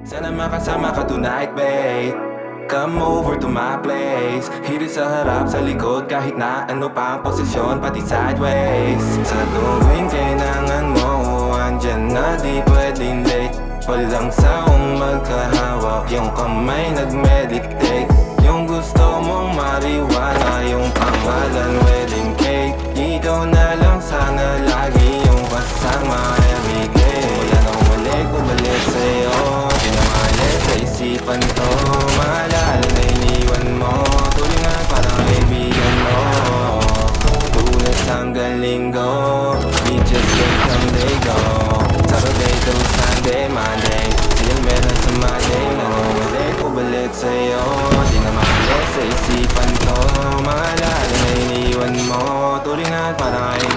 Sana makasama ka tonight, babe. Come over to my place. Hirit sa harap, sa likod, kahit na ano pa ang posisyon, pati sideways. Sa tuwing kailangan mo, andyan na, di pwedeng late. Walang saong magkahawak, yung kamay nag-meditate. Yung gusto mong mariwala, yung pangalan wedding cake. Ikaw na lang sana lagi yung kasama everyday. Wala nang mali, bumalik sa'yo. Pinamalit sa isipan ko. Maalala na iniwan mo, tulingan parang kaibigan mo. Tulas hanggang linggo, we just wait come they go. Saturday to Sunday, Monday, silang meron sa Monday. Nangungulit, bumalik sa'yo. Di na maalit sa isipan ko. Maalala na iniwan mo, tulingan parang kaibigan mo.